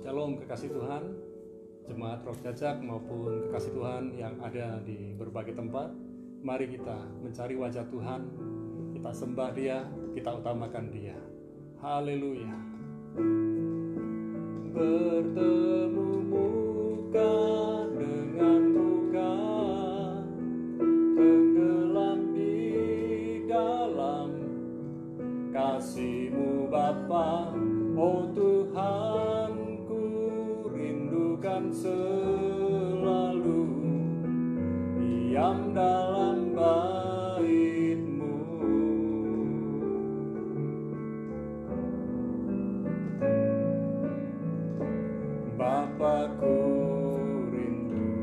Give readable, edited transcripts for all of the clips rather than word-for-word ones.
Shalom kekasih Tuhan, jemaat Roh Jajak maupun kekasih Tuhan yang ada di berbagai tempat. Mari kita mencari wajah Tuhan, kita sembah Dia, kita utamakan Dia. Haleluya. Bertemu muka dengan muka, tenggelam di dalam kasih-Mu Bapa. Oh Tuhan, ku rindukan selalu diam dalam bait-Mu. Bapa, ku rindu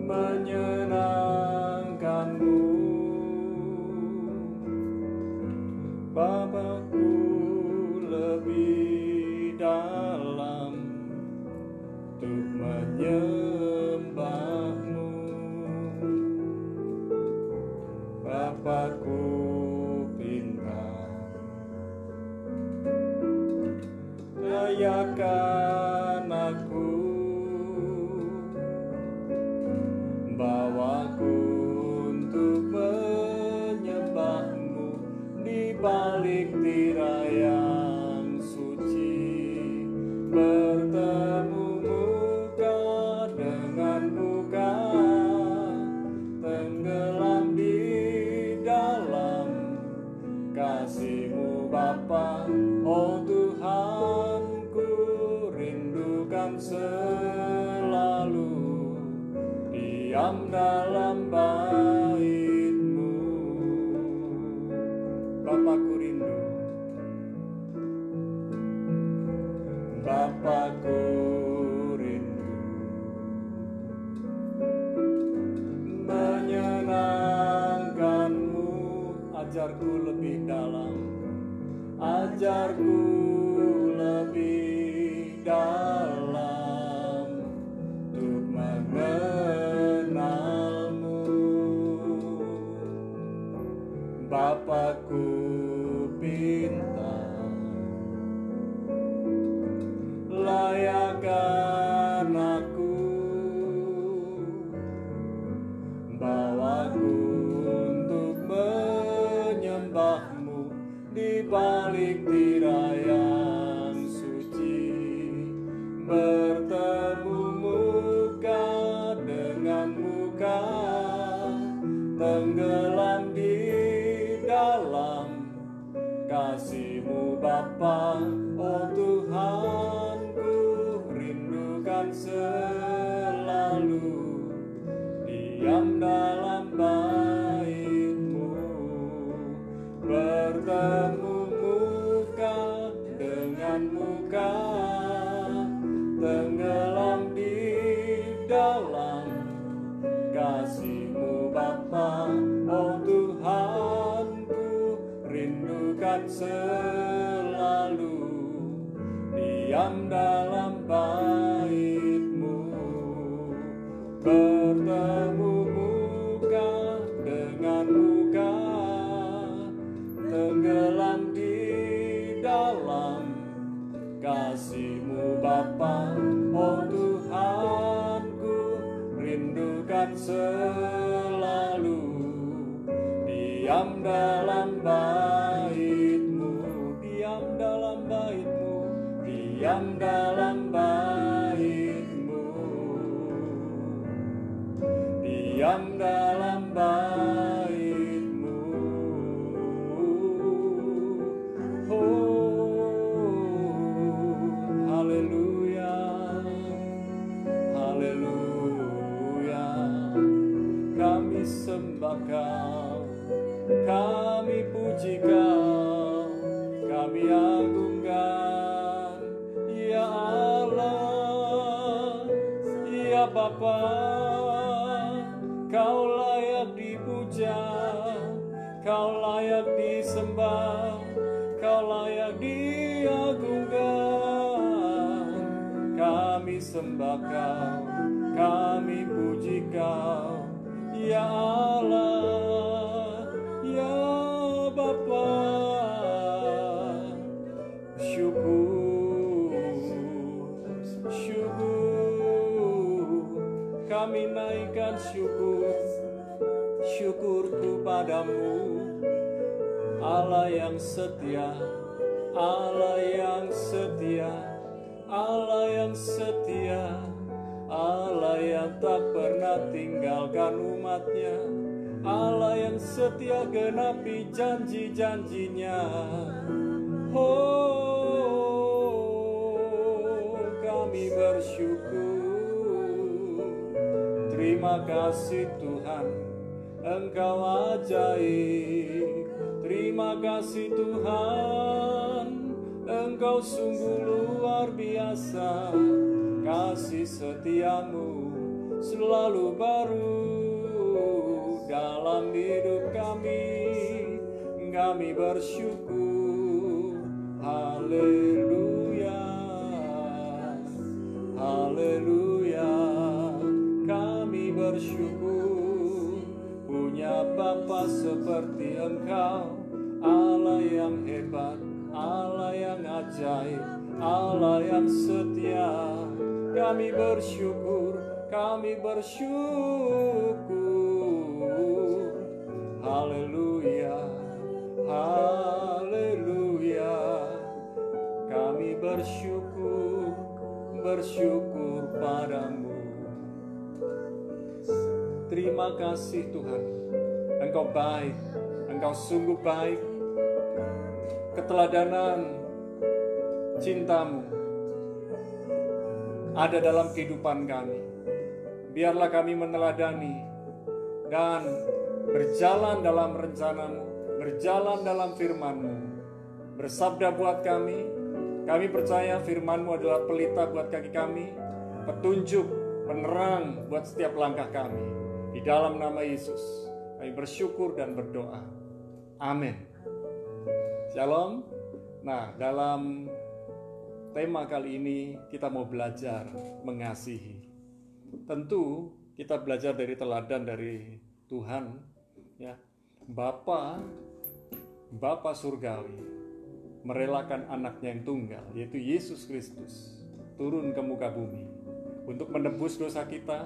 menyenangkan-Mu. Bapa-ku lebih dalam untuk menyembah-Mu. Bapa-ku pinta dayakan aku, bawaku untuk menyembah-Mu di balik tirai yang suci. Bertemu muka dengan muka, tenggelam di dalam kasih-Mu Bapa. Oh Tuhan, ku rindukan selalu diam dalam bait-Mu. Bapa-ku rindu, Bapa-ku rindu menyenangkan-Mu. Ajarku lebih dalam, ajarku lebih dalam untuk mengenal-Mu. Bapa-ku pinta layakan aku, bawaku untuk menyembah-Mu di balik tirai yang suci. Bertemu muka dengan muka, tenggelam di dalam kasih-Mu Bapa. Oh Tuhan, ku rindukan selalu diam dalam bait-Mu. Bertemu muka dengan muka, tenggelam di dalam kasih-Mu Bapa. Oh Tuhan, ku rindukan selalu diam dalam bait-Mu. Bertemu muka dengan muka, tenggelam di dalam kasih-Mu Bapa. Oh Tuhan, ku rindukan selalu diam dalam bait-Mu. Diam dalam bait-Mu, diam dalam bait-Mu, diam dalam bait-Mu. Haleluya, haleluya. Kami sembah Kau, kami puji Kau, kami agungkan, ya Allah, ya Bapa. Kau layak dipuja, Kau layak disembah, Kau layak diagungkan. Kami sembah Kau, kami puji Kau, ya Allah, ya Bapa. Syukur kami naikkan syukurku padamu, Allah yang setia, Allah yang setia, Allah yang setia, Allah yang tak pernah tinggalkan umatnya, Allah yang setia genapi janji-janjinya. Oh, kami bersyukur. Terima kasih Tuhan, Engkau ajaib. Terima kasih Tuhan, Engkau sungguh luar biasa. Kasih setiamu selalu baru dalam hidup kami. Kami bersyukur. Haleluya, haleluya. Kami bersyukur punya Bapa seperti Engkau, Allah yang hebat, Allah yang ajaib, Allah yang setia. Kami bersyukur, kami bersyukur. Haleluya, haleluya. Kami bersyukur, bersyukur padamu. Terima kasih Tuhan, Engkau baik, Engkau sungguh baik. Keteladanan cintamu ada dalam kehidupan kami. Biarlah kami meneladani dan berjalan dalam rencanamu, berjalan dalam firman-Mu. Bersabda buat kami percaya firman-Mu adalah pelita buat kaki kami, petunjuk, penerang buat setiap langkah kami. Di dalam nama Yesus, kami bersyukur dan berdoa. Amin. Shalom. Nah, dalam tema kali ini kita mau belajar mengasihi. Tentu kita belajar dari teladan dari Tuhan, ya. Bapa surgawi merelakan anaknya yang tunggal, yaitu Yesus Kristus, turun ke muka bumi untuk menebus dosa kita,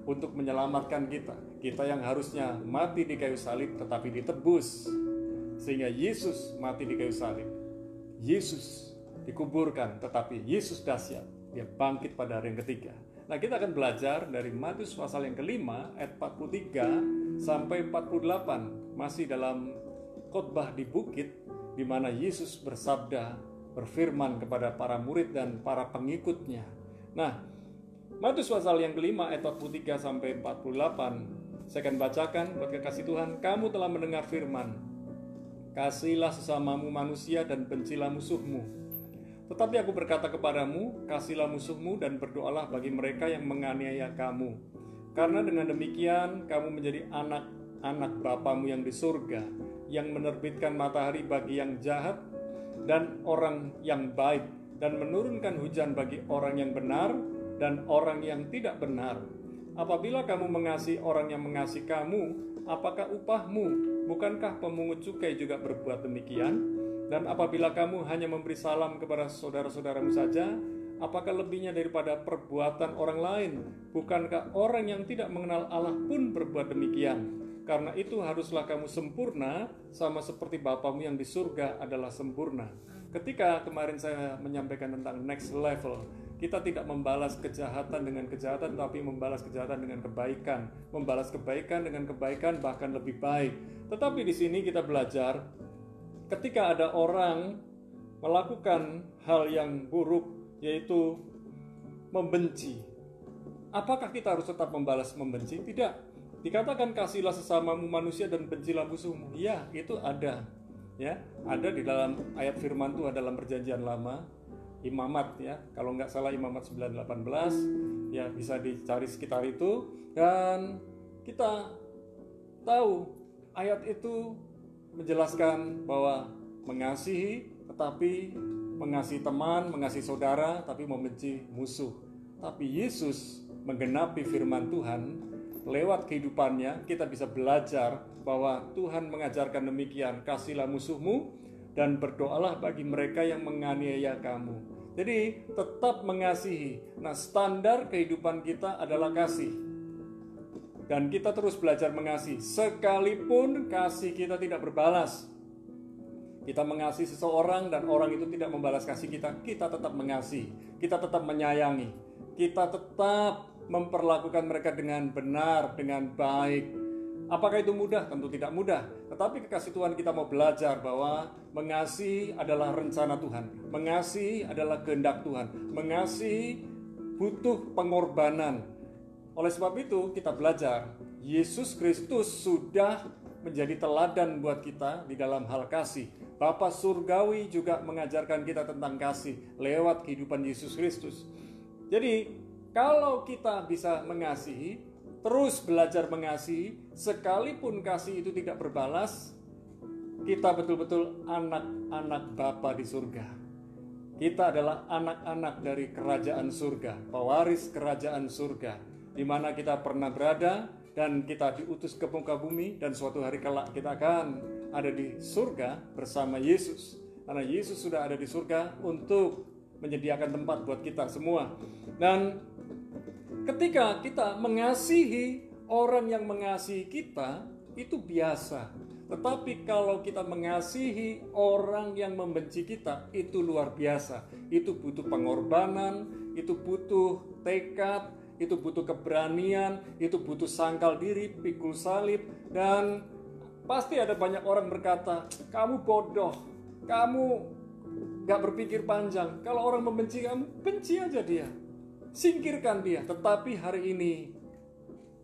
untuk menyelamatkan kita. Kita yang harusnya mati di kayu salib tetapi ditebus, sehingga Yesus mati di kayu salib. Yesus dikuburkan, tetapi Yesus dahsyat, dia bangkit pada hari yang ketiga. Nah, kita akan belajar dari Matius pasal yang kelima ayat 43 sampai 48, masih dalam khotbah di bukit, di mana Yesus bersabda, berfirman kepada para murid dan para pengikutnya. Nah, Matius pasal yang kelima ayat 43 sampai 48, saya akan bacakan buat kekasih Tuhan. Kamu telah mendengar firman, kasihilah sesamamu manusia dan bencilah musuhmu. Tetapi aku berkata kepadamu, kasihilah musuhmu dan berdoalah bagi mereka yang menganiaya kamu. Karena dengan demikian kamu menjadi anak-anak Bapamu yang di surga, yang menerbitkan matahari bagi yang jahat dan orang yang baik, dan menurunkan hujan bagi orang yang benar dan orang yang tidak benar. Apabila kamu mengasihi orang yang mengasihi kamu, apakah upahmu? Bukankah pemungut cukai juga berbuat demikian? Dan apabila kamu hanya memberi salam kepada saudara-saudaramu saja, apakah lebihnya daripada perbuatan orang lain? Bukankah orang yang tidak mengenal Allah pun berbuat demikian? Karena itu haruslah kamu sempurna, sama seperti Bapamu yang di surga adalah sempurna. Ketika kemarin saya menyampaikan tentang next level, kita tidak membalas kejahatan dengan kejahatan, tapi membalas kejahatan dengan kebaikan. Membalas kebaikan dengan kebaikan, bahkan lebih baik. Tetapi di sini kita belajar, ketika ada orang melakukan hal yang buruk, yaitu membenci, apakah kita harus tetap membalas membenci? Tidak. Dikatakan kasihilah sesamamu manusia dan bencilah musuhmu. Ya, itu ada. Ya, ada di dalam ayat firman Tuhan dalam perjanjian lama, Imamat, ya. Kalau nggak salah Imamat 9:18, ya bisa dicari sekitar itu. Dan kita tahu ayat itu menjelaskan bahwa mengasihi, tetapi mengasihi teman, mengasihi saudara, tapi membenci musuh. Tapi Yesus menggenapi firman Tuhan lewat kehidupannya. Kita bisa belajar bahwa Tuhan mengajarkan demikian, kasihilah musuhmu dan berdoalah bagi mereka yang menganiaya kamu. Jadi tetap mengasihi. Nah, standar kehidupan kita adalah kasih. dan kita terus belajar mengasihi. Sekalipun kasih kita tidak berbalas, kita mengasihi seseorang dan orang itu tidak membalas kasih kita, kita tetap mengasihi, kita tetap menyayangi, kita tetap memperlakukan mereka dengan benar, dengan baik. Apakah itu mudah? Tentu tidak mudah. Tetapi kekasih Tuhan, kita mau belajar bahwa mengasihi adalah rencana Tuhan, mengasihi adalah kehendak Tuhan, mengasihi butuh pengorbanan. Oleh sebab itu kita belajar, Yesus Kristus sudah menjadi teladan buat kita di dalam hal kasih. Bapa Surgawi juga mengajarkan kita tentang kasih lewat kehidupan Yesus Kristus. Jadi kalau kita bisa mengasihi, terus belajar mengasihi, sekalipun kasih itu tidak berbalas, kita betul-betul anak-anak Bapa di surga. Kita adalah anak-anak dari kerajaan surga, pewaris kerajaan surga, di mana kita pernah berada dan kita diutus ke muka bumi, dan suatu hari kelak kita akan ada di surga bersama Yesus. Karena Yesus sudah ada di surga untuk menyediakan tempat buat kita semua. Dan ketika kita mengasihi orang yang mengasihi kita, itu biasa. Tetapi kalau kita mengasihi orang yang membenci kita, itu luar biasa. Itu butuh pengorbanan, itu butuh tekad, itu butuh keberanian, itu butuh sangkal diri, pikul salib. Dan pasti ada banyak orang berkata, kamu bodoh, kamu gak berpikir panjang. Kalau orang membenci kamu, benci aja dia, singkirkan dia. Tetapi hari ini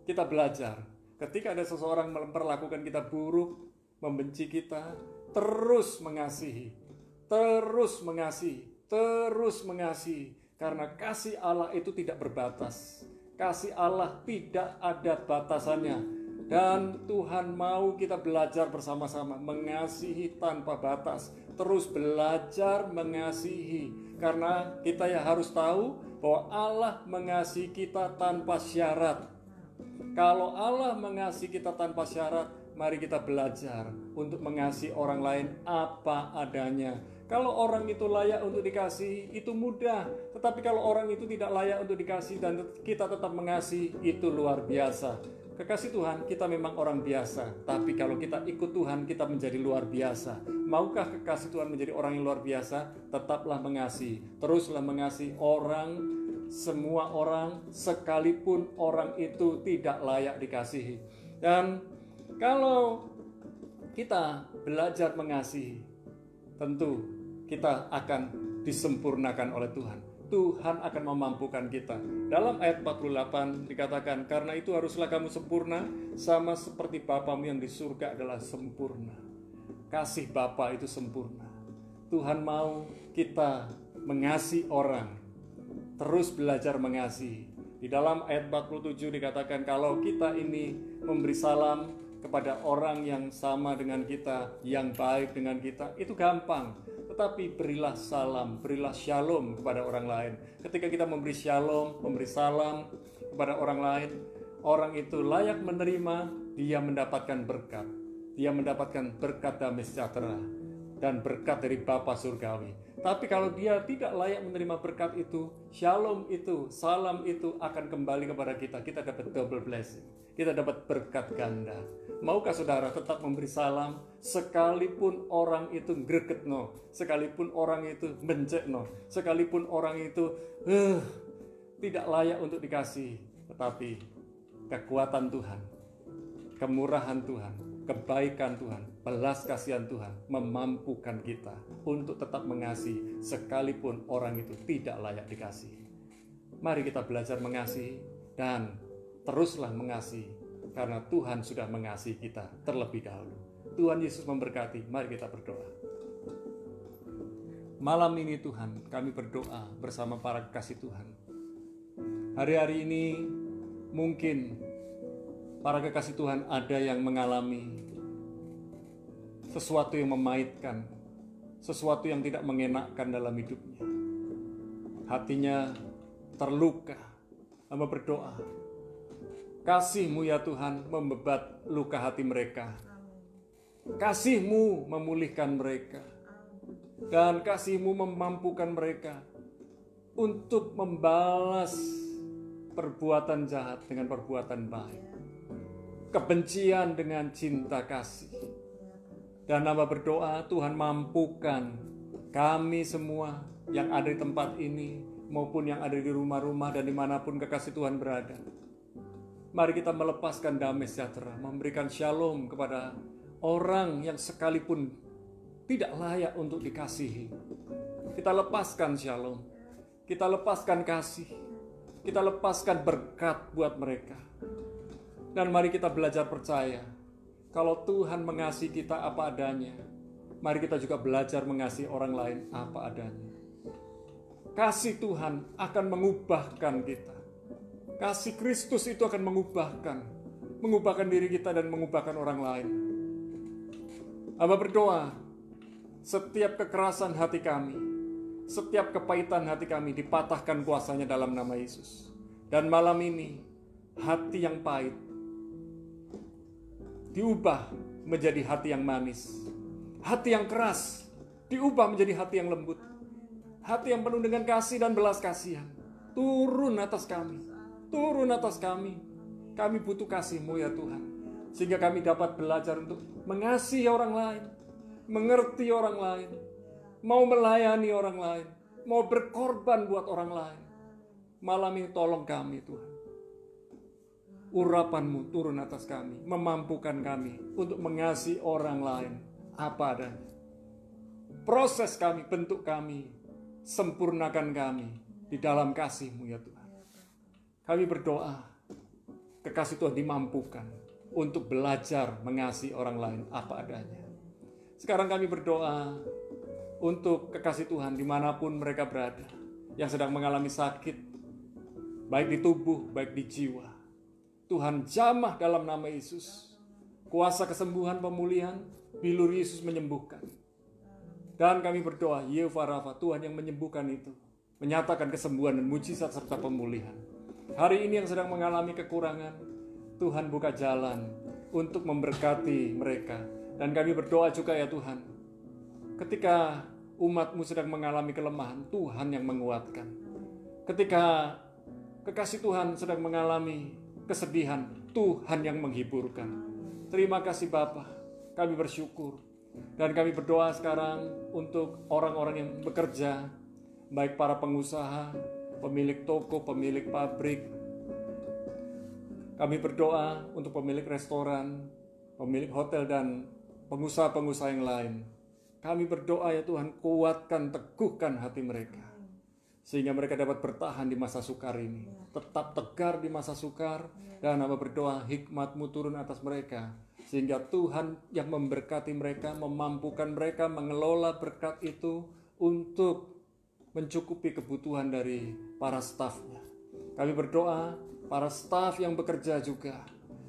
kita belajar, ketika ada seseorang memperlakukan kita buruk, membenci kita, terus mengasihi, terus mengasihi, terus mengasihi. Karena kasih Allah itu tidak berbatas. Kasih Allah tidak ada batasannya. Dan Tuhan mau kita belajar bersama-sama mengasihi tanpa batas. Terus belajar mengasihi. Karena kita ya harus tahu bahwa Allah mengasihi kita tanpa syarat. Kalau Allah mengasihi kita tanpa syarat, mari kita belajar untuk mengasihi orang lain apa adanya. Kalau orang itu layak untuk dikasihi, itu mudah. Tetapi kalau orang itu tidak layak untuk dikasihi dan kita tetap mengasihi, itu luar biasa. Kekasih Tuhan, kita memang orang biasa. Tapi kalau kita ikut Tuhan, kita menjadi luar biasa. Maukah kekasih Tuhan menjadi orang yang luar biasa? Tetaplah mengasihi. Teruslah mengasihi orang, semua orang, sekalipun orang itu tidak layak dikasihi. Dan kalau kita belajar mengasihi, tentu kita akan disempurnakan oleh Tuhan. Tuhan akan memampukan kita. Dalam ayat 48 dikatakan, karena itu haruslah kamu sempurna, sama seperti Bapamu yang di surga adalah sempurna. Kasih Bapa itu sempurna. Tuhan mau kita mengasihi orang, terus belajar mengasihi. Di dalam ayat 47 dikatakan, kalau kita ini memberi salam kepada orang yang sama dengan kita, yang baik dengan kita, itu gampang. Tetapi berilah salam, berilah shalom kepada orang lain. Ketika kita memberi shalom, memberi salam kepada orang lain, orang itu layak menerima, dia mendapatkan berkat. Dia mendapatkan berkat damai sejahtera dan berkat dari Bapa Surgawi. Tapi kalau dia tidak layak menerima berkat itu, shalom itu, salam itu akan kembali kepada kita. Kita dapat double blessing. Kita dapat berkat ganda. Maukah saudara tetap memberi salam sekalipun orang itu gregetno, sekalipun orang itu bencekno, sekalipun orang itu tidak layak untuk dikasih, tetapi kekuatan Tuhan, kemurahan Tuhan, kebaikan Tuhan, belas kasihan Tuhan memampukan kita untuk tetap mengasihi sekalipun orang itu tidak layak dikasih. Mari kita belajar mengasihi dan teruslah mengasihi, karena Tuhan sudah mengasihi kita terlebih dahulu. Tuhan Yesus memberkati. Mari kita berdoa. Malam ini Tuhan, kami berdoa bersama para kekasih Tuhan. Hari-hari ini mungkin para kekasih Tuhan ada yang mengalami sesuatu yang memahitkan, sesuatu yang tidak mengenakkan dalam hidupnya. Hatinya terluka. Hamba berdoa, kasih-Mu ya Tuhan membebat luka hati mereka. Kasih-Mu memulihkan mereka. Dan kasih-Mu memampukan mereka untuk membalas perbuatan jahat dengan perbuatan baik. kebencian dengan cinta kasih. Dan hamba berdoa Tuhan mampukan kami semua yang ada di tempat ini maupun yang ada di rumah-rumah dan dimanapun kekasih Tuhan berada. Mari kita melepaskan damai sejahtera, memberikan shalom kepada orang yang sekalipun tidak layak untuk dikasihi. Kita lepaskan shalom, kita lepaskan kasih, kita lepaskan berkat buat mereka. Dan mari kita belajar percaya, kalau Tuhan mengasihi kita apa adanya, mari kita juga belajar mengasihi orang lain apa adanya. Kasih Tuhan akan mengubahkan kita. Kasih Kristus itu akan mengubahkan diri kita dan mengubahkan orang lain. Hamba berdoa, setiap kekerasan hati kami, setiap kepahitan hati kami dipatahkan kuasanya dalam nama Yesus. Dan malam ini, hati yang pahit diubah menjadi hati yang manis. Hati yang keras diubah menjadi hati yang lembut. Hati yang penuh dengan kasih dan belas kasihan. Turun atas kami. Turun atas kami. Kami butuh kasih-Mu ya Tuhan. Sehingga kami dapat belajar untuk mengasihi orang lain. Mengerti orang lain. Mau melayani orang lain. Mau berkorban buat orang lain. Malam ini tolong kami Tuhan. Urapan-Mu turun atas kami, memampukan kami untuk mengasihi orang lain apa adanya. Proses kami, bentuk kami, sempurnakan kami di dalam kasih-Mu ya Tuhan. Kami berdoa, kekasih Tuhan dimampukan untuk belajar mengasihi orang lain apa adanya. Sekarang kami berdoa untuk kekasih Tuhan dimanapun mereka berada, yang sedang mengalami sakit, baik di tubuh, baik di jiwa. Tuhan jamah dalam nama Yesus. Kuasa kesembuhan, pemulihan, bilur Yesus menyembuhkan. Dan kami berdoa, Yehovah Rafa, Tuhan yang menyembuhkan itu, menyatakan kesembuhan dan mujizat serta pemulihan. Hari ini yang sedang mengalami kekurangan, Tuhan buka jalan untuk memberkati mereka. Dan kami berdoa juga ya Tuhan, ketika umat-Mu sedang mengalami kelemahan, Tuhan yang menguatkan. Ketika kekasih Tuhan sedang mengalami kesedihan, Tuhan yang menghiburkan. Terima kasih Bapa, kami bersyukur. Dan kami berdoa sekarang untuk orang-orang yang bekerja, baik para pengusaha, pemilik toko, pemilik pabrik. Kami berdoa untuk pemilik restoran, pemilik hotel, dan pengusaha-pengusaha yang lain. Kami berdoa ya Tuhan, kuatkan, teguhkan hati mereka. Sehingga mereka dapat bertahan di masa sukar ini. Tetap tegar di masa sukar. Dan hamba berdoa hikmat-Mu turun atas mereka. Sehingga Tuhan yang memberkati mereka, memampukan mereka mengelola berkat itu untuk mencukupi kebutuhan dari para stafnya. Kami berdoa para staf yang bekerja juga.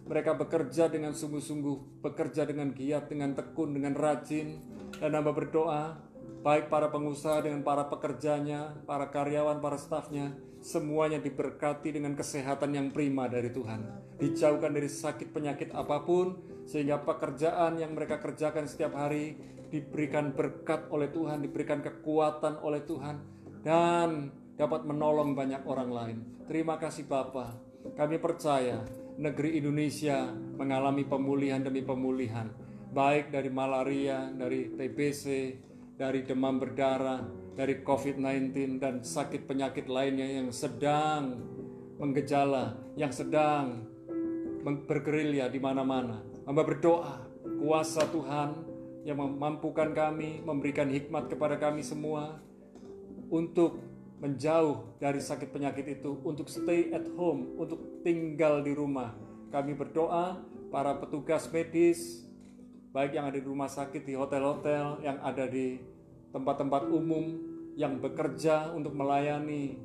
Mereka bekerja dengan sungguh-sungguh, bekerja dengan giat, dengan tekun, dengan rajin. Dan hamba berdoa, baik para pengusaha dengan para pekerjanya, para karyawan, para stafnya, semuanya diberkati dengan kesehatan yang prima dari Tuhan. Dijauhkan dari sakit penyakit apapun, sehingga pekerjaan yang mereka kerjakan setiap hari diberikan berkat oleh Tuhan, diberikan kekuatan oleh Tuhan, dan dapat menolong banyak orang lain. Terima kasih Bapa. Kami percaya negeri Indonesia mengalami pemulihan demi pemulihan, baik dari malaria, dari TBC, dari demam berdarah, dari COVID-19 dan sakit penyakit lainnya yang sedang menggejala, yang sedang bergerilya di mana-mana. Hamba berdoa, kuasa Tuhan yang memampukan kami, memberikan hikmat kepada kami semua untuk menjauh dari sakit penyakit itu, untuk stay at home, untuk tinggal di rumah. Kami berdoa, para petugas medis, baik yang ada di rumah sakit, di hotel-hotel, yang ada di tempat-tempat umum, yang bekerja untuk melayani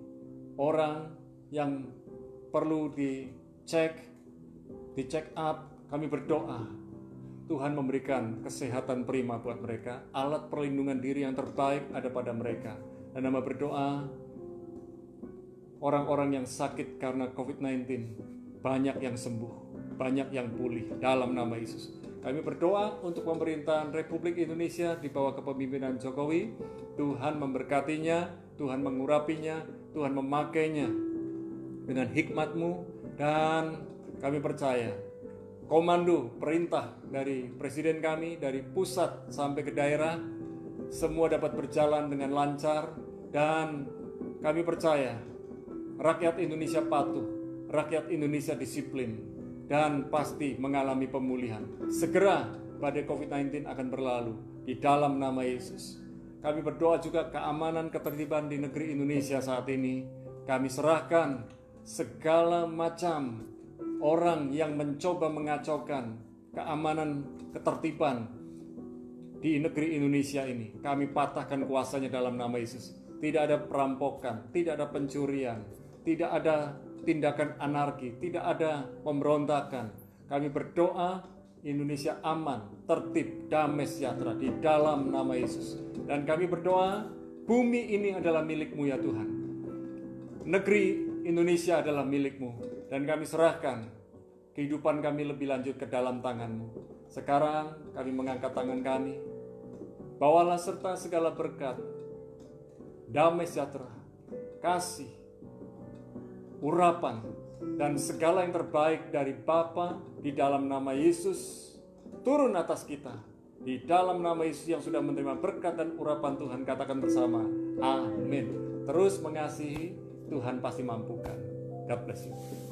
orang yang perlu di check up. Kami berdoa, Tuhan memberikan kesehatan prima buat mereka, alat perlindungan diri yang terbaik ada pada mereka. Dan hamba berdoa, orang-orang yang sakit karena COVID-19, banyak yang sembuh, banyak yang pulih dalam nama Yesus. Kami berdoa untuk pemerintahan Republik Indonesia di bawah kepemimpinan Jokowi. Tuhan memberkatinya, Tuhan mengurapinya, Tuhan memakainya dengan hikmat-Mu. Dan kami percaya komando, perintah dari Presiden kami, dari pusat sampai ke daerah, semua dapat berjalan dengan lancar, dan kami percaya rakyat Indonesia patuh, rakyat Indonesia disiplin, dan pasti mengalami pemulihan. Segera badai COVID-19 akan berlalu di dalam nama Yesus. Kami berdoa juga keamanan ketertiban di negeri Indonesia saat ini. Kami serahkan segala macam orang yang mencoba mengacaukan keamanan ketertiban di negeri Indonesia ini. Kami patahkan kuasanya dalam nama Yesus. Tidak ada perampokan, tidak ada pencurian, tidak ada tindakan anarki, tidak ada pemberontakan. Kami berdoa Indonesia aman, tertib, damai, sejahtera di dalam nama Yesus. Dan kami berdoa bumi ini adalah milik-Mu ya Tuhan. Negeri Indonesia adalah milik-Mu, dan kami serahkan kehidupan kami lebih lanjut ke dalam tangan-Mu. Sekarang kami mengangkat tangan kami. Bawalah serta segala berkat, damai sejahtera, kasih, urapan, dan segala yang terbaik dari Bapa di dalam nama Yesus turun atas kita. Di dalam nama Yesus yang sudah menerima berkat dan urapan Tuhan, katakan bersama, amin. Terus mengasihi, Tuhan pasti mampukan. God bless you.